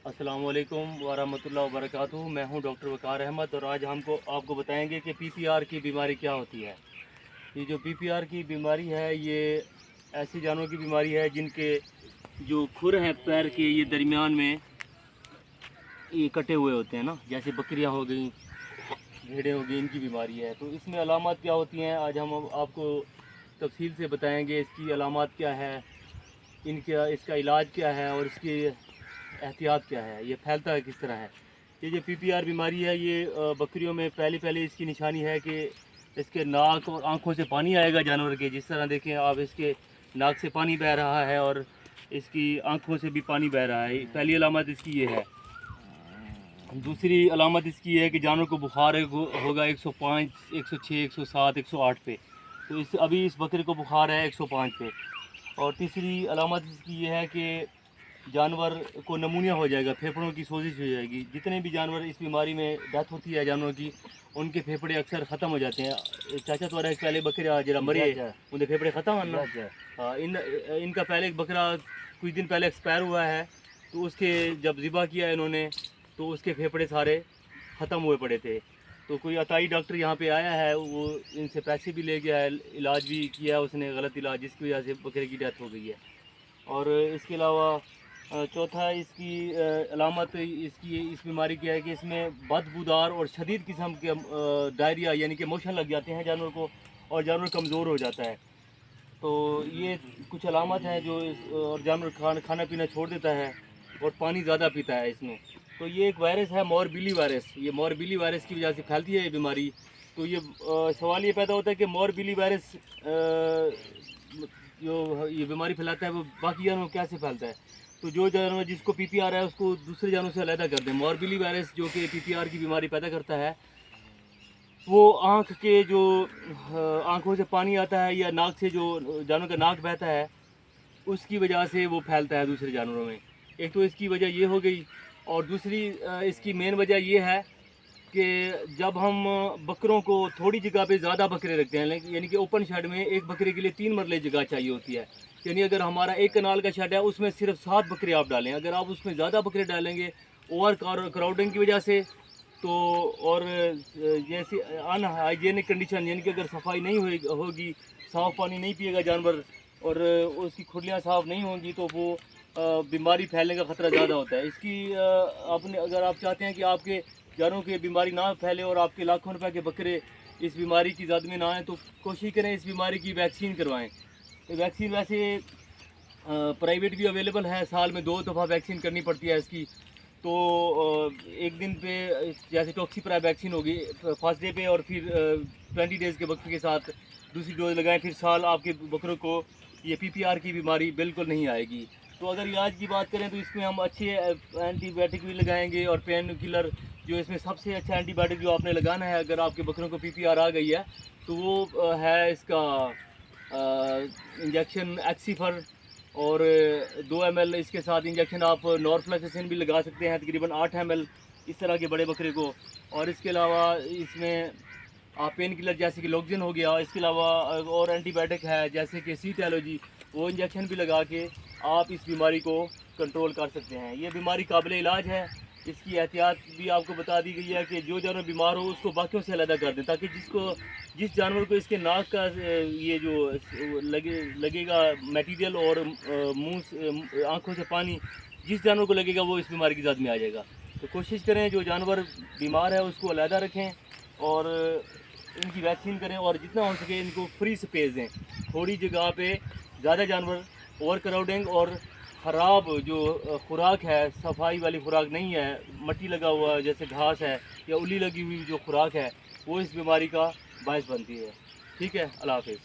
अस्सलामुअलैकुम वरहमतुल्लाहि वबरकातुहू। मैं हूं डॉक्टर वक़ार अहमद और आज आपको बताएंगे कि पीपीआर की बीमारी क्या होती है। ये जो पीपीआर की बीमारी है ये ऐसे जानवरों की बीमारी है जिनके जो खुर हैं पैर के ये दरमियान में ये कटे हुए होते हैं ना, जैसे बकरियां हो गई, भेड़ें हो गई, इनकी बीमारी है। तो इसमें अलामात क्या होती हैं आज हम आपको तफसील से बताएँगे। इसकी अलामात क्या है, इसका इलाज क्या है और इसकी एहतियात क्या है, ये फैलता है किस तरह है। ये जो पीपीआर बीमारी है ये बकरियों में पहले इसकी निशानी है कि इसके नाक और आंखों से पानी आएगा जानवर के। जिस तरह देखें आप, इसके नाक से पानी बह रहा है और इसकी आंखों से भी पानी बह रहा है। पहली अलामत इसकी ये है। दूसरी अलामत इसकी है कि जानवर को बुखार होगा 105, 106, 107, 108 पे। तो अभी इस बकरे को बुखार है 105 पे। और तीसरी अलामत इसकी ये है कि जानवर को नमूनिया हो जाएगा, फेफड़ों की सोजिश हो जाएगी। जितने भी जानवर इस बीमारी में डेथ होती है जानवरों की, उनके फेफड़े अक्सर ख़त्म हो जाते हैं। चाचा तो पहले बकरा जरा मरे उनके फेफड़े ख़त्म होना। हाँ, इनका पहले एक बकरा कुछ दिन पहले एक्सपायर हुआ है, तो उसके जब ज़िबा किया इन्होंने तो उसके फेफड़े सारे ख़त्म हुए पड़े थे। तो कोई अताई डॉक्टर यहाँ पे आया है, वो इनसे पैसे भी ले गया है, इलाज भी किया है उसने, गलत इलाज, जिसकी वजह से बकरे की डेथ हो गई है। और इसके अलावा चौथा इसकी अलामत इसकी इस बीमारी की है कि इसमें बदबूदार और शदीद किस्म के डायरिया यानी कि मोशन लग जाते हैं जानवर को और जानवर कमज़ोर हो जाता है। तो ये कुछ अलामत हैं जो और जानवर खाना पीना छोड़ देता है और पानी ज़्यादा पीता है इसमें। तो ये एक वायरस है मोरबिली वायरस। ये मोरबिली वायरस की वजह से फैलती है ये बीमारी। तो ये सवाल ये पैदा होता है कि मोरबिली वायरस जो ये बीमारी फैलाता है वो बाकी जानवरों कैसे फैलता है। तो जो जानवर जिसको पीपीआर है उसको दूसरे जानवरों से अलग कर दें। मोरबिली वायरस जो कि पीपीआर की बीमारी पैदा करता है, वो आँख के जो आँखों से पानी आता है या नाक से जो जानवर का नाक बहता है, उसकी वजह से वो फैलता है दूसरे जानवरों में। एक तो इसकी वजह ये हो गई, और दूसरी इसकी मेन वजह ये है कि जब हम बकरों को थोड़ी जगह पे ज़्यादा बकरे रखते हैं, यानी कि ओपन शेड में एक बकरे के लिए 3 मरले जगह चाहिए होती है। यानी अगर हमारा 1 कनाल का शेड है उसमें सिर्फ 7 बकरे आप डालें, अगर आप उसमें ज़्यादा बकरे डालेंगे ओवर क्राउडिंग की वजह से, तो और जैसे अनहाइजेनिक कंडीशन, यानी कि अगर सफाई नहीं होगी, साफ़ पानी नहीं पिएगा जानवर और उसकी खुरलियाँ साफ़ नहीं होंगी, तो वो बीमारी फैलने का ख़तरा ज़्यादा होता है। इसकी आपने अगर आप चाहते हैं कि आपके जानवरों की बीमारी ना फैले और आपके लाखों रुपए के बकरे इस बीमारी की ज़द में ना आएँ, तो कोशिश करें इस बीमारी की वैक्सीन करवाएं। तो वैक्सीन वैसे प्राइवेट भी अवेलेबल है, साल में 2 दफ़ा वैक्सीन करनी पड़ती है इसकी। तो एक दिन पे जैसे टॉक्सीप्रा वैक्सीन होगी फर्स्ट डे पे, और फिर 20 डेज़ के वक्त के साथ दूसरी डोज लगाएं, फिर साल आपके बकरों को ये पीपीआर की बीमारी बिल्कुल नहीं आएगी। तो अगर इलाज की बात करें तो इसमें हम अच्छे एंटीबायोटिक भी लगाएंगे और पेन किलर, जो इसमें सबसे अच्छा एंटीबायोटिक जो आपने लगाना है अगर आपके बकरों को पीपीआर आ गई है, तो वो है इसका इंजेक्शन एक्सीफर, और 2 ml इसके साथ इंजेक्शन आप नॉरफ्लेक्सिसिन भी लगा सकते हैं, तकरीबन 8 ml इस तरह के बड़े बकरे को। और इसके अलावा इसमें आप पेन किलर जैसे कि लोक्जिन हो गया, इसके अलावा और एंटीबायोटिक है जैसे कि सीटोलॉजी, वो इंजेक्शन भी लगा के आप इस बीमारी को कंट्रोल कर सकते हैं। ये बीमारी काबिल इलाज है। इसकी एहतियात भी आपको बता दी गई है कि जो जानवर बीमार हो उसको बाकियों से अलग कर दें, ताकि जिस जानवर को इसके नाक का ये जो लगेगा मटेरियल और मुंह से आँखों से पानी जिस जानवर को लगेगा वो इस बीमारी की ज़द में आ जाएगा। तो कोशिश करें जो जानवर बीमार है उसको अलहदा रखें और इनकी वैक्सीन करें, और जितना हो सके इनको फ्री स्पेस दें। थोड़ी जगह पे ज़्यादा जानवर, ओवर क्राउडिंग और ख़राब जो खुराक है, सफाई वाली खुराक नहीं है, मट्टी लगा हुआ जैसे घास है या उल्ली लगी हुई जो खुराक है, वो इस बीमारी का बायस बनती है। ठीक है, अल्लाह हाफ़िज़।